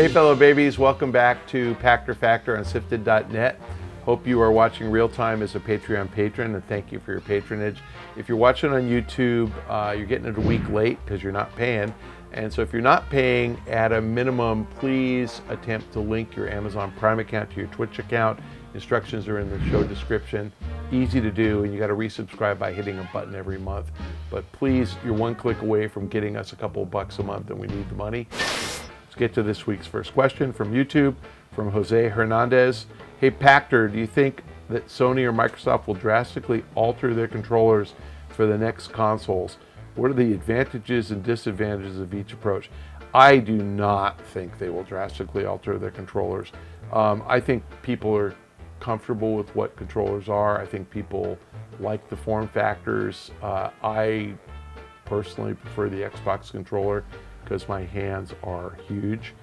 Hey fellow babies, welcome back to Pachter Factor on SIFTD.net. Hope you are watching real time as a Patreon patron, and thank you for your patronage. If you're watching on YouTube, you're getting it a week late because you're not paying. And so if you're not paying, at a minimum, please attempt to link your Amazon Prime account to your Twitch account. Instructions are in the show description. Easy to do, and you got to resubscribe by hitting a button every month. But please, you're one click away from getting us a couple of bucks a month, and we need the money. Let's get to this week's first question from YouTube, from Jose Hernandez. Hey Pachter, do you think that Sony or Microsoft will drastically alter their controllers for the next consoles? What are the advantages and disadvantages of each approach? I do not think they will drastically alter their controllers. I think people are comfortable with what controllers are. I think people like the form factors. I personally prefer the Xbox controller because my hands are huge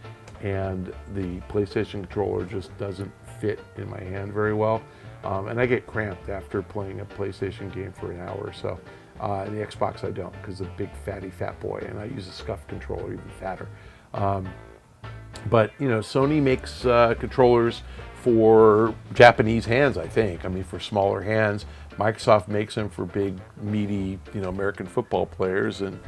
and the PlayStation controller just doesn't fit in my hand very well. And I get cramped after playing a PlayStation game for an hour or so. And the Xbox I don't, because I'm a big fatty fat boy, and I use a scuffed controller, even fatter. But you know, Sony makes controllers for Japanese hands, I think. I mean, for smaller hands. Microsoft makes them for big, meaty, American football players, and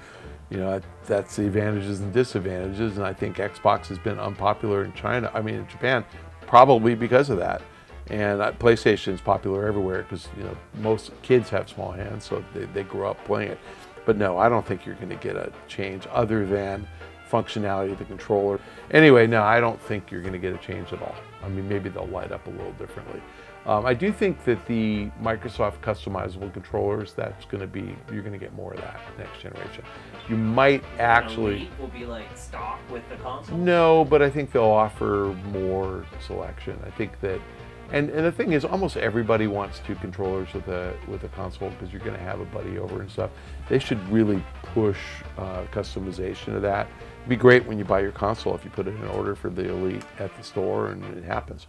that's the advantages and disadvantages. And I think Xbox has been unpopular in in Japan, probably because of that. And PlayStation is popular everywhere because most kids have small hands, so they grow up playing it. But no, I don't think you're going to get a change other than functionality of the controller. Anyway, no, I don't think you're going to get a change at all. I mean, maybe they'll light up a little differently. I do think that the Microsoft customizable controllers, you're going to get more of that next generation. You might actually... Elite will be like stock with the console? No, but I think they'll offer more selection. I think that... And the thing is, almost everybody wants two controllers with a console because you're going to have a buddy over and stuff. They should really push customization of that. It'd be great when you buy your console if you put in an order for the Elite at the store and it happens.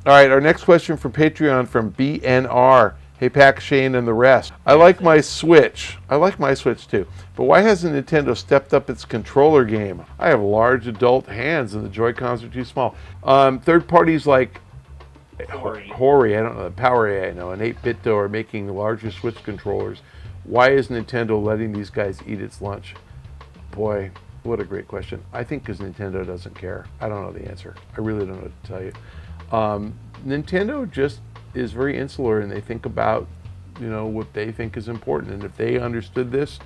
All right, our next question from Patreon from BNR. Hey, Pack, Shane, and the rest. I like my Switch too. But why hasn't Nintendo stepped up its controller game? I have large adult hands and the Joy-Cons are too small. Third parties like Hori, I don't know, PowerA, I know, and 8BitDo are making larger Switch controllers. Why is Nintendo letting these guys eat its lunch? Boy, what a great question. I think because Nintendo doesn't care. I don't know the answer. I really don't know what to tell you. Nintendo just is very insular, and they think about, what they think is important. And if they understood this,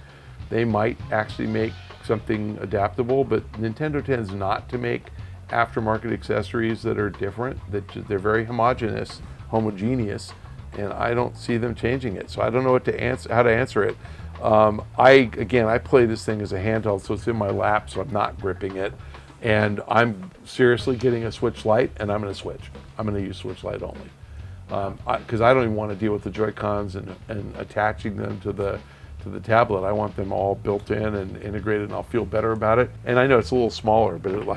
they might actually make something adaptable, but Nintendo tends not to make aftermarket accessories that are different, they're very homogeneous, and I don't see them changing it. So I don't know how to answer it. I play this thing as a handheld, so it's in my lap, so I'm not gripping it. And I'm seriously getting a Switch Lite, and I'm going to switch. I'm going to use Switch Lite only. Because I don't even want to deal with the Joy-Cons and attaching them to the tablet. I want them all built in and integrated, and I'll feel better about it. And I know it's a little smaller, but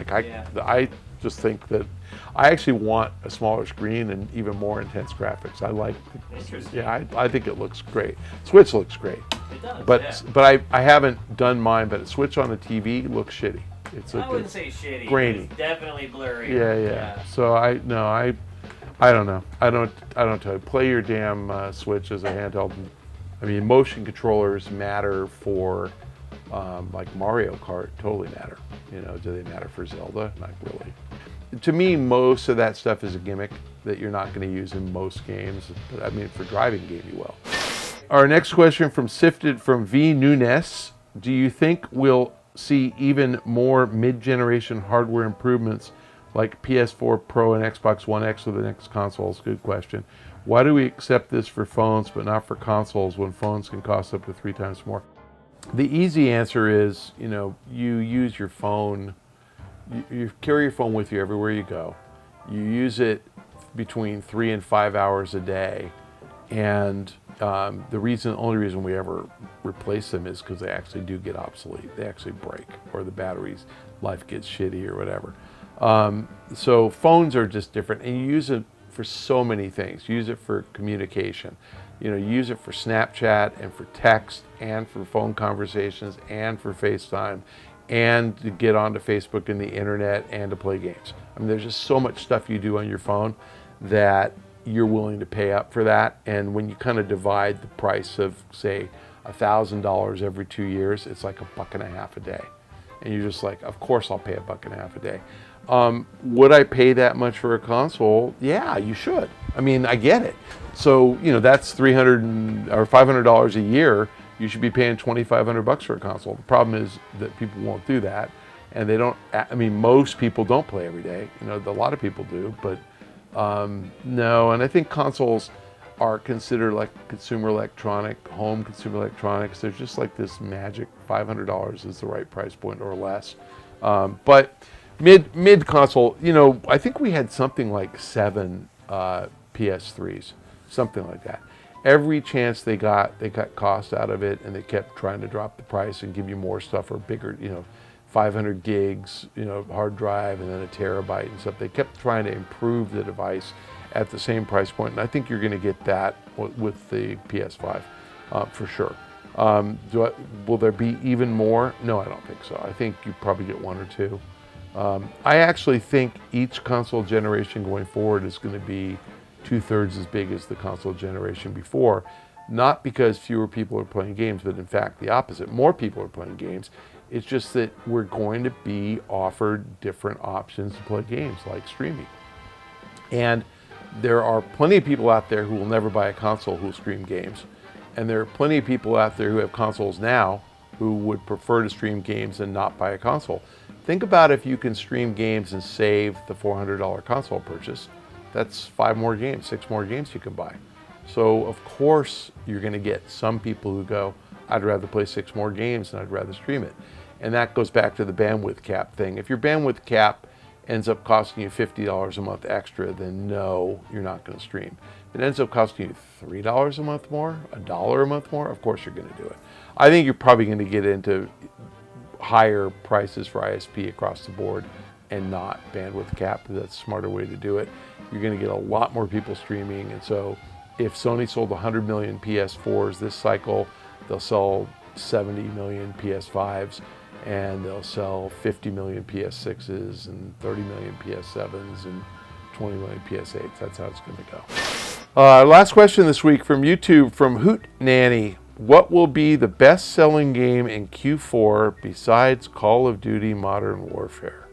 I just think that I actually want a smaller screen and even more intense graphics. I think it looks great. Switch looks great. It does, but I haven't done mine, but a Switch on the TV looks shitty. I wouldn't say shitty. Grainy. It's definitely blurry. Yeah. So I don't know. I don't tell you. Play your damn Switch as a handheld. I mean, motion controllers matter for, like Mario Kart, totally matter. Do they matter for Zelda? Not really. To me, most of that stuff is a gimmick that you're not going to use in most games. But I mean, for driving game, you will. Our next question from SIFTD from V. Nunes. Do you think we'll see even more mid-generation hardware improvements like PS4 Pro and Xbox One X with the next consoles? Good question. Why do we accept this for phones but not for consoles when phones can cost up to 3 times more? The easy answer is, you use your phone, you carry your phone with you everywhere you go. You use it between 3 and 5 hours a day. And the only reason we ever replace them is because they actually do get obsolete. They actually break, or the battery's life gets shitty or whatever. So phones are just different, and you use it for so many things. Use it for communication. Use it for Snapchat and for text and for phone conversations and for FaceTime and to get onto Facebook and the internet and to play games. I mean, there's just so much stuff you do on your phone that you're willing to pay up for that. And when you kind of divide the price of, say, $1,000 every 2 years, it's like $1.50 a day. And you're just like, of course I'll pay $1.50 a day. Would I pay that much for a console? Yeah, you should. I mean, I get it. So, that's $300 or $500 a year. You should be paying $2,500 for a console. The problem is that people won't do that. And they don't, most people don't play every day. A lot of people do, but no. And I think consoles are considered like consumer home consumer electronics. There's just like this magic $500 is the right price point or less. But mid console, I think we had something like 7 PS3s, something like that. Every chance they cut cost out of it, and they kept trying to drop the price and give you more stuff or bigger, 500 gigs, hard drive, and then a terabyte and stuff. They kept trying to improve the device at the same price point, and I think you're going to get that with the PS5 for sure. Will there be even more? No, I don't think so. I think you probably get 1 or 2. I actually think each console generation going forward is going to be 2/3 as big as the console generation before, not because fewer people are playing games, but in fact the opposite. More people are playing games. It's just that we're going to be offered different options to play games, like streaming. And there are plenty of people out there who will never buy a console who will stream games. And there are plenty of people out there who have consoles now who would prefer to stream games and not buy a console. Think about if you can stream games and save the $400 console purchase. That's 5 more games, 6 more games you can buy. So of course you're going to get some people who go, I'd rather play 6 more games and I'd rather stream it. And that goes back to the bandwidth cap thing. If your bandwidth cap ends up costing you $50 a month extra, then no, you're not going to stream. If it ends up costing you $3 a month more, $1 a month more, of course you're going to do it. I think you're probably going to get into higher prices for ISP across the board and not bandwidth cap. That's a smarter way to do it. You're going to get a lot more people streaming. And so if Sony sold 100 million PS4s this cycle, they'll sell 70 million PS5s, and they'll sell 50 million PS6s and 30 million PS7s and 20 million PS8s. That's how it's going to go. Last question this week from YouTube from Hoot Nanny. What will be the best-selling game in Q4 besides Call of Duty Modern Warfare?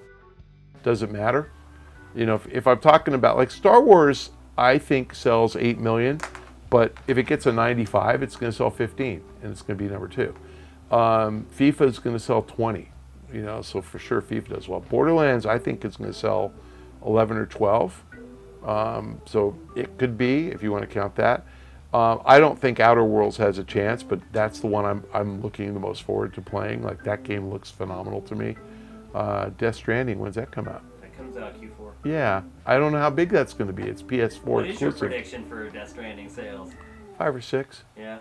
Does it matter? If I'm talking about, like, Star Wars, I think sells 8 million, but if it gets a 95, it's going to sell 15, and it's going to be number 2. FIFA is going to sell 20, so for sure FIFA does well. Borderlands, I think, is going to sell 11 or 12, so it could be, if you want to count that. I don't think Outer Worlds has a chance, but that's the one I'm looking the most forward to playing. Like, that game looks phenomenal to me. Death Stranding, when's that come out? That comes out Q4. Yeah, I don't know how big that's going to be. It's PS4 What is exclusive. your prediction for Death Stranding sales? 5 or 6. Yeah.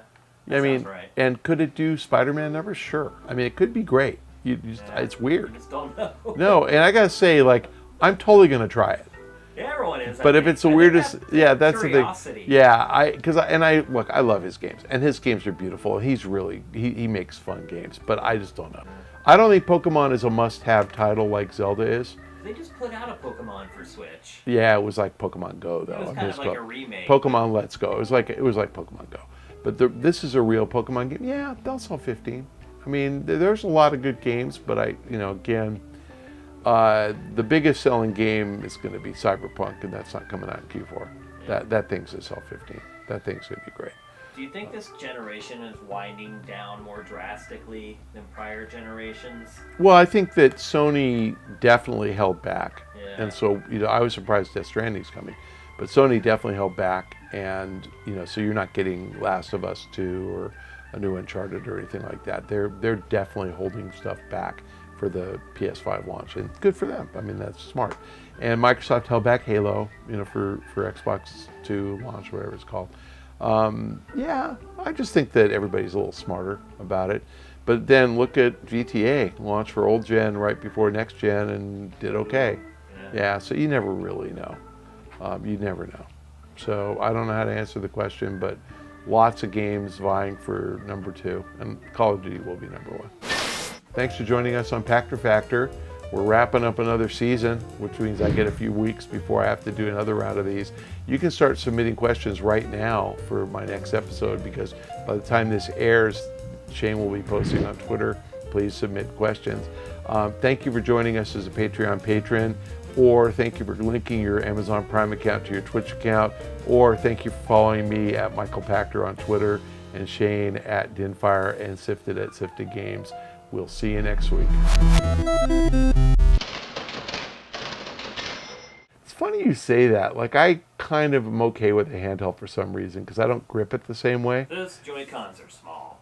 Sounds right. And could it do Spider-Man numbers? Sure. It could be great. It's weird. You just don't know. No, and I gotta say, like, I'm totally gonna try it. Yeah, everyone is. But if it's the weirdest, that's curiosity. the thing. Yeah, I love his games, and his games are beautiful. And he's really he makes fun games, but I just don't know. I don't think Pokemon is a must-have title like Zelda is. They just put out a Pokemon for Switch. Yeah, it was like Pokemon Go though. It was kind of like a remake. Pokemon Let's Go. It was like Pokemon Go. But this is a real Pokemon game. Yeah, they'll sell 15. There's a lot of good games, but again, the biggest selling game is going to be Cyberpunk, and that's not coming out in Q4. Yeah. That thing's going to sell 15. That thing's going to be great. Do you think this generation is winding down more drastically than prior generations? Well, I think that Sony definitely held back. Yeah. And so, I was surprised Death Stranding's coming. But Sony definitely held back, and so you're not getting Last of Us 2 or a new Uncharted or anything like that. They're definitely holding stuff back for the PS5 launch, and good for them. That's smart. And Microsoft held back Halo, for Xbox 2 launch, whatever it's called. Yeah, I just think that everybody's a little smarter about it. But then look at GTA, launched for old gen right before next gen and did okay. Yeah, so you never really know. You never know. So I don't know how to answer the question, but lots of games vying for number 2, and Call of Duty will be number 1. Thanks for joining us on Pachter Factor. We're wrapping up another season, which means I get a few weeks before I have to do another round of these. You can start submitting questions right now for my next episode, because by the time this airs, Shane will be posting on Twitter. Please submit questions. Thank you for joining us as a Patreon patron, or thank you for linking your Amazon Prime account to your Twitch account, or thank you for following me at Michael Pachter on Twitter and Shane at Dinfire and SIFTD at SIFTD Games. We'll see you next week. It's funny you say that. Like, I kind of am okay with a handheld for some reason, because I don't grip it the same way. Those Joy-Cons are small.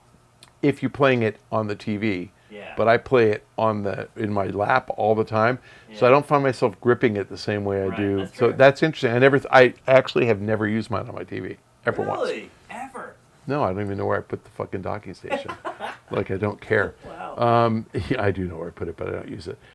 If you're playing it on the TV. Yeah. But I play it in my lap all the time, so I don't find myself gripping it the same way I do. That's so fair. that's interesting. I actually have never used mine on my TV ever once. Really? Ever? No, I don't even know where I put the fucking docking station. Like, I don't care. Wow. Yeah, I do know where I put it, but I don't use it.